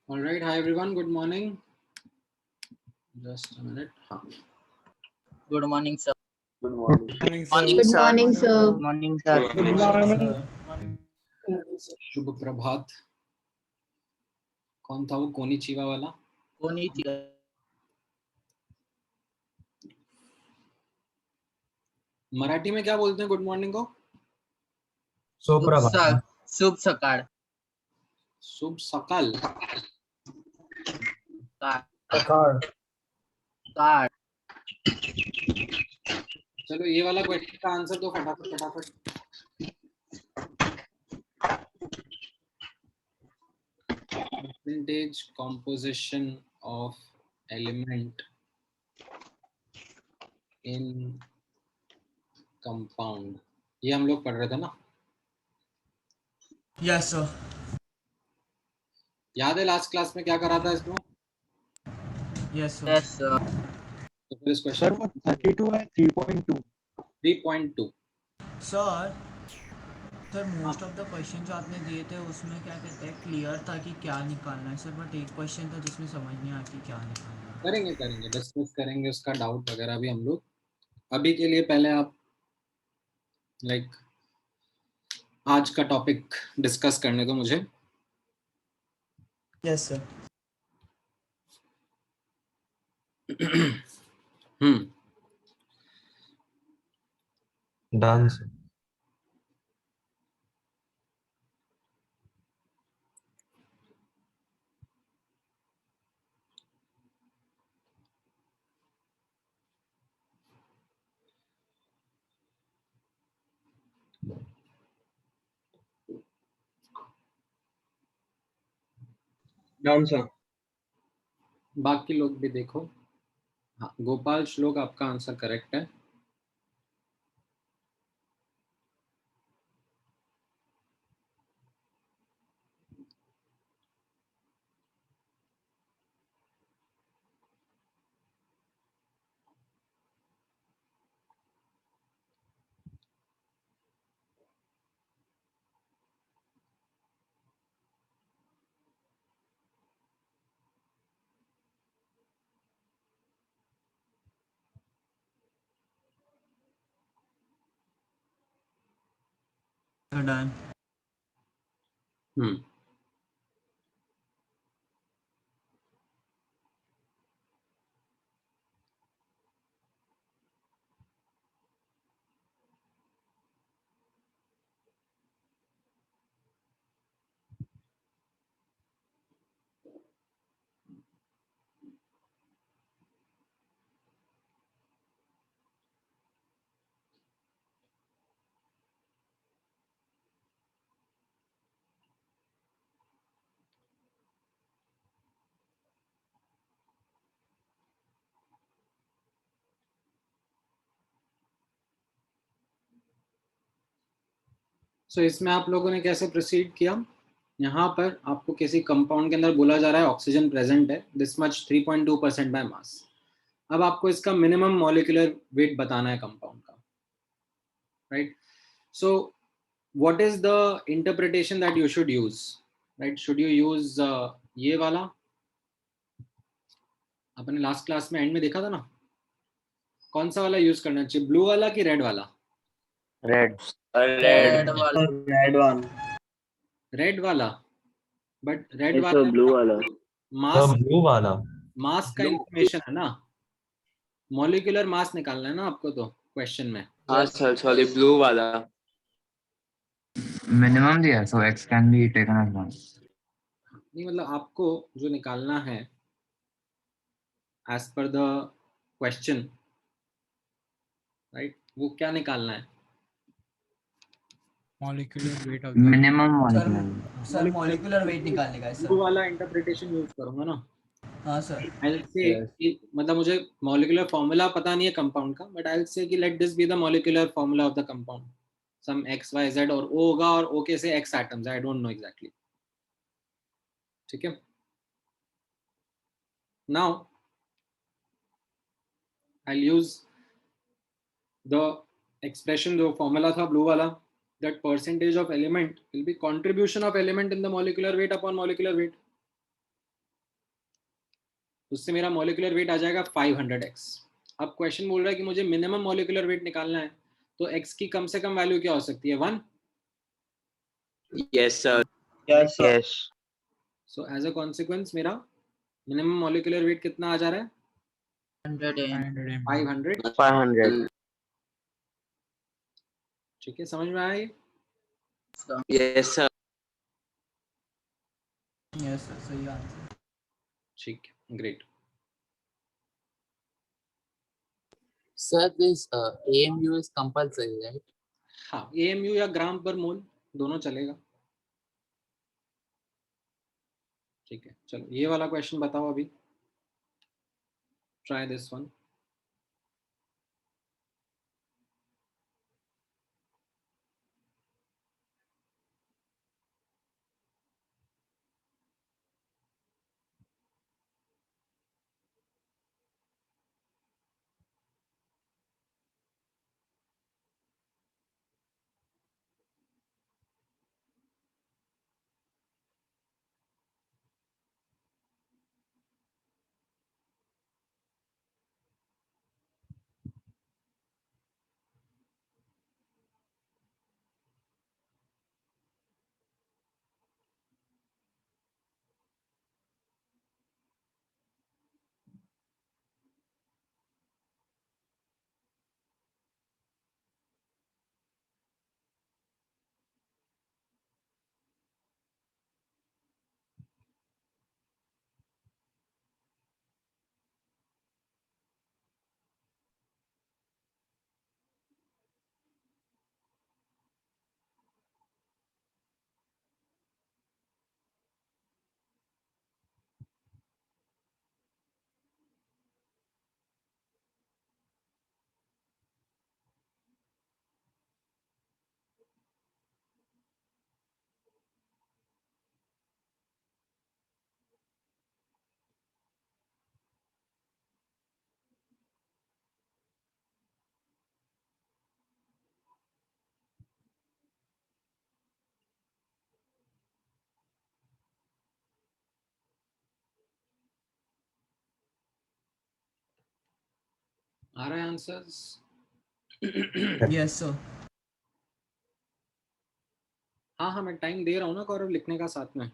All right, hi everyone. Good morning. Just a minute. Good morning, sir. Good morning. Good morning, sir. Good morning, sir. Good morning. शुभ प्रभात. कौन था वो konnichiwa वाला? Konnichiwa. Marathi में क्या बोलते हैं गुड मॉर्निंग को? सुप्रभात. शुभ सकाळ. शुभ सकाल. सकाळ. काळ. चलो ये वाला क्वेश्चन का आंसर दो फटाफट. Percentage composition of element in compound. ये हम लोग पढ़ रहे थे ना? Yes sir. याद है लास्ट क्लास में क्या करा था इसमें? Yes sir. Yes, sir. तो फिर इस क्वेश्चन 32 है 3.2. 3.2. Sir most of the question जो आपने दिए थे उसमें क्या कहते हैं क्लियर था कि क्या निकालना है सर, बट एक क्वेश्चन था जिसमें समझ नहीं आया कि क्या निकालना है. करेंगे डिस्कस करेंगे उसका डाउट वगैरह भी हम लोग. अभी के लिए पहले आप आज का टॉपिक डिस्कस करने दो मुझे. Yes sir. डांस. डांस. बाकी लोग भी देखो. हाँ, गोपाल श्लोक आपका आंसर करेक्ट है. डन. सो इसमें आप लोगों ने कैसे प्रोसीड किया? यहाँ पर आपको किसी कंपाउंड के अंदर बोला जा रहा है ऑक्सीजन प्रेजेंट है, दिस मच 3.2% बाय मास. अब आपको इसका मिनिमम मॉलिक्यूलर वेट बताना है कंपाउंड का, right? So what is the interpretation that you should use, right? Should you use ये वाला? आपने लास्ट क्लास में एंड में देखा था ना, कौन सा वाला यूज करना चाहिए, ब्लू वाला कि रेड वाला? रेड. Red वाला. Red one. रेड वाला. बट रेड वाला ब्लू वाला. मास, ब्लू वाला. मास का इंफॉर्मेशन है ना, मॉलिक्यूलर मास निकालना है ना आपको तो क्वेश्चन में. हाँ सर, सॉरी, ब्लू वाला. मिनिमम दिया, so x can be taken as one. नहीं मतलब आपको जो निकालना है as per the question, right, वो क्या निकालना है? Molecular weight of minimum molecular. Sir molecular weight निकालने का है ब्लू सर. वाला इंटरप्रिटेशन यूज करूंगा ना. हाँ सर. आई से मतलब मुझे मॉलिक्यूलर फॉर्मूला पता नहीं है कंपाउंड का, बट आई से कि let this be the molecular formula of the compound. Some X Y Z और ओ होगा, और ओ के से X atoms, I don't know exactly. ठीक है. Now I use the expression, जो फॉर्मूला था ब्लू वाला, that percentage of element will be contribution of element in the molecular weight upon molecular weight. उससे मेरा molecular weight आ जाएगा 500x. अब question बोल रहा है कि मुझे मिनिमम मॉलिक्यूलर वेट निकालना है, तो x की कम से कम वैल्यू क्या हो सकती है? 1. Yes, sir. Yes, sir. Yes. So as a consequence मेरा मिनिमम मॉलिक्यूलर वेट कितना आ जा रहा है? 100 500 500. 500. ठीक है, समझ में आया ये? Yes, sir. यस सर, सही आंसर. ठीक है, great. Sir, this AMU is compulsory, right? हाँ, AMU या ग्राम पर मोल दोनों चलेगा. ठीक है, चलो ये वाला क्वेश्चन बताओ अभी. Try this one. आ रहा है आंसर्स? Yes sir. हाँ हाँ, मैं टाइम दे रहा हूँ ना गौरव लिखने का साथ में.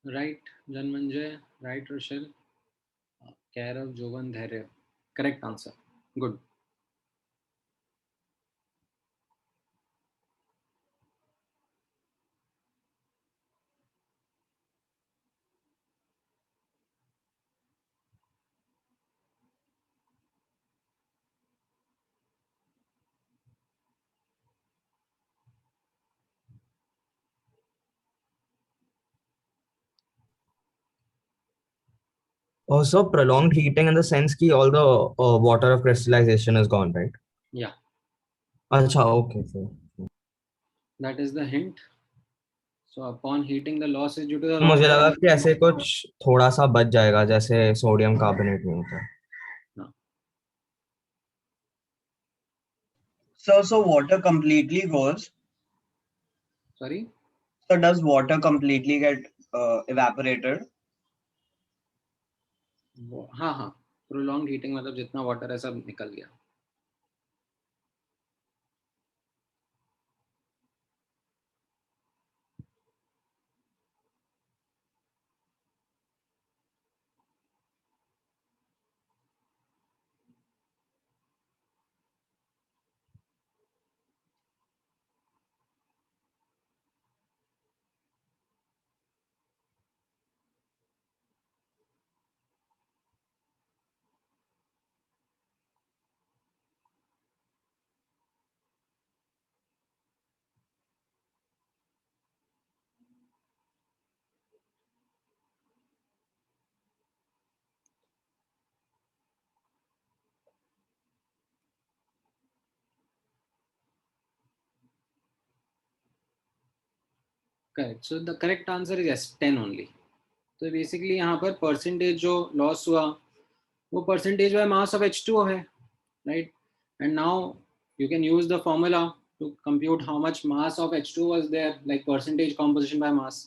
राइट जनमंजय, राइट रोशल, कैरव, जोवन, धैर्य. Correct answer. Good. Also, prolonged heating in the sense कि all the water of crystallization is gone, right? Yeah, अच्छा, okay. So, that is the hint. So upon heating, the loss is due to the मुझे loss लगा of. कि ऐसे कुछ थोड़ा सा बच जाएगा जैसे सोडियम कार्बोनेट में होता है. So water completely goes. Sorry. So does water completely get evaporated? हाँ हाँ, प्रोलॉन्ग हीटिंग मतलब जितना वाटर है सब निकल गया. Correct. So the correct answer is S10 only. तो बेसिकली यहाँ पर परसेंटेज जो लॉस हुआ वो percentage by mass of H2O है, right. And now you can use the formula to compute how much mass of H2O was there, like percentage composition by mass.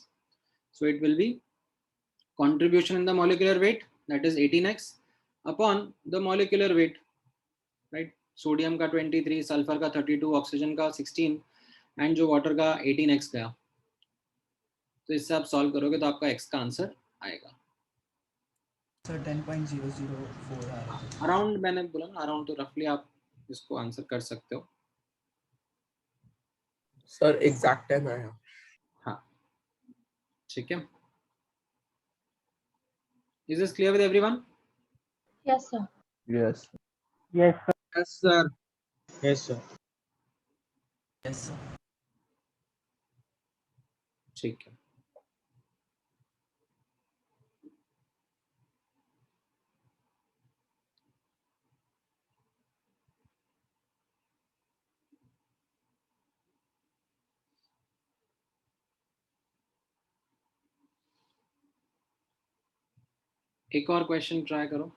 So it will be contribution in the molecular weight, that is 18x upon the molecular weight, right. Sodium का 23, sulphur का 32, oxygen का 16 and जो water का 18x गया. तो इससे आप solve करोगे तो आपका x का आंसर आएगा. सर 10.004 आ रहा था. अराउंड मैंने बोला ना, अराउंड, तो रफली आप इसको आंसर कर सकते हो. सर एग्जैक्ट 10 आया. हाँ, ठीक है. Is this clear with everyone? Yes, sir. Yes. Yes, sir. Yes, sir. Yes, sir. Yes sir. ठीक है. एक और क्वेश्चन ट्राई करो.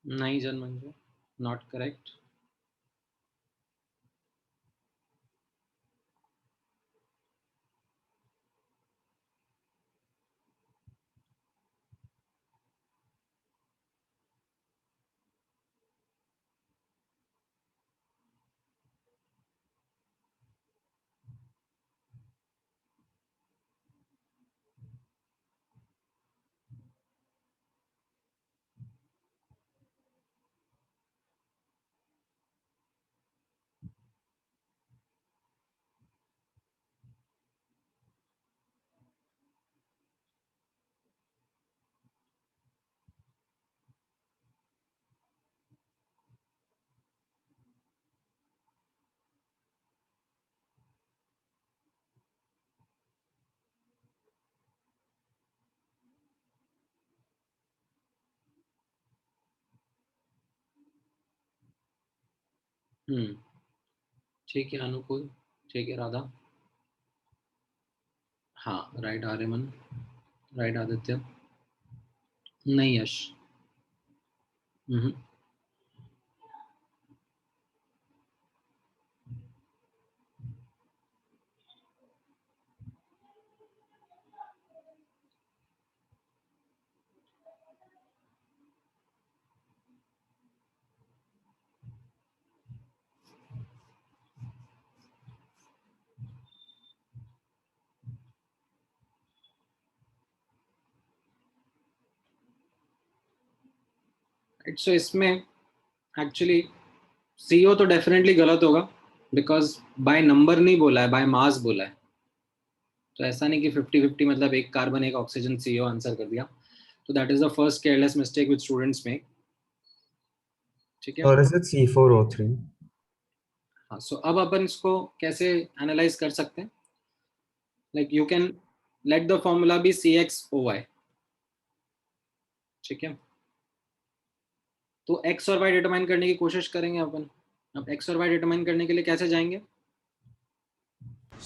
नहीं जनमंजू, नॉट करेक्ट. ठीक है अनुकूल, ठीक है राधा. हाँ, राइट आर्यमन, राइट आदित्य. नहीं यश. सो इसमें एक्चुअली CO तो डेफिनेटली गलत होगा, बिकॉज बाय नंबर नहीं बोला है, बाय मास बोला है। तो ऐसा नहीं कि 50-50 मतलब एक कार्बन एक ऑक्सीजन CO आंसर कर दिया। तो that is the first careless mistake which students make. ठीक है। Or is it C4O3? हाँ, सो अब अपन इसको कैसे एनालाइज कर सकते हैं? Like you can let the formula be CXOY। ठीक है, तो x और y डिटरमाइन करने की कोशिश करेंगे अपन। अब x और y डिटरमाइन करने के लिए कैसे जाएंगे?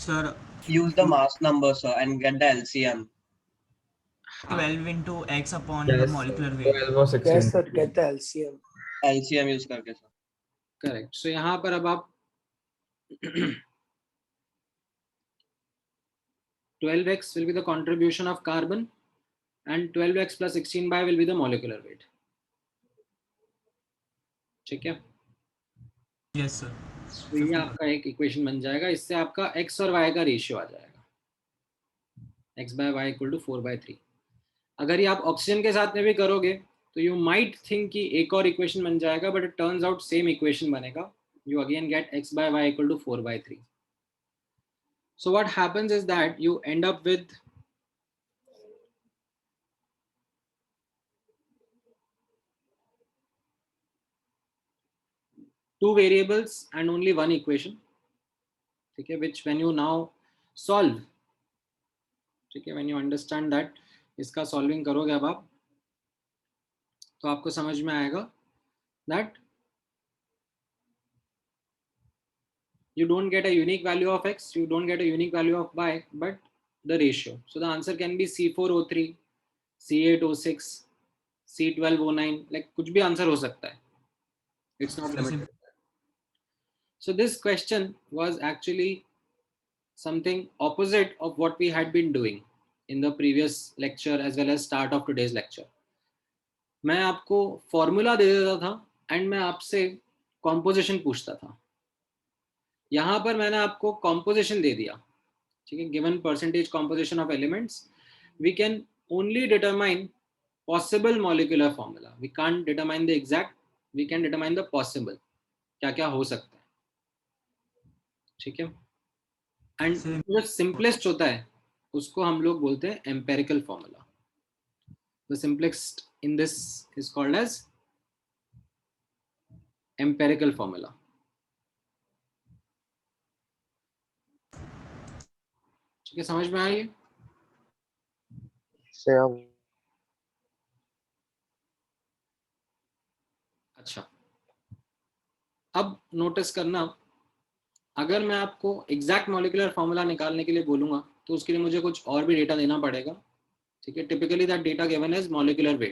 Sir Use the mass number, sir, and get the LCM. 12 into x upon the Yes, molecular weight. 12 or 16. Yes, sir. Get the LCM. LCM use करके sir. करेक्ट। सो यहाँ पर अब आप 12x will be the contribution of carbon and 12x plus 16y will be the molecular weight। ठीक है, Yes sir. तो ये आपका एक इक्वेशन बन जाएगा। इससे आपका x और y का रेशियो आ जाएगा, x by y equal to 4/3। अगर ये आप ऑक्सीजन के साथ में भी करोगे तो यू माइट थिंक कि एक और इक्वेशन बन जाएगा, but it turns out same equation बनेगा। You again get x by y equal to 4/3। So what happens is that you end up with two variables and only one equation। ठीक है, which when you now solve, ठीक है, when you understand that इसका solving करोगे अब आप, तो आपको समझ में आएगा that you don't get a unique value of x, you don't get a unique value of y, but the ratio। So the answer can be C4O3, C8O6, C12O9, like कुछ भी आंसर हो सकता है। It's not limited। So this question was actually something opposite of what we had been doing in the previous lecture as well as start of today's lecture। मैं आपको formula दे देता था and मैं आपसे कॉम्पोजिशन पूछता था। यहाँ पर मैंने आपको कॉम्पोजिशन दे दिया। ठीक है, given percentage composition of elements, we can only determine possible molecular formula. We can't determine the exact, we can determine the possible, क्या क्या हो सकता है। ठीक है, एंड जो सिंपलेस्ट होता है उसको हम लोग बोलते हैं empirical formula. The simplest in this is called as empirical formula. ठीक है, समझ में आई? अच्छा, अब नोटिस करना, अगर मैं आपको एग्जैक्ट मॉलिक्यूलर फॉर्मूला निकालने के लिए बोलूंगा तो उसके लिए मुझे कुछ और भी डेटा देना पड़ेगा। ठीक है, typically that data given is molecular weight.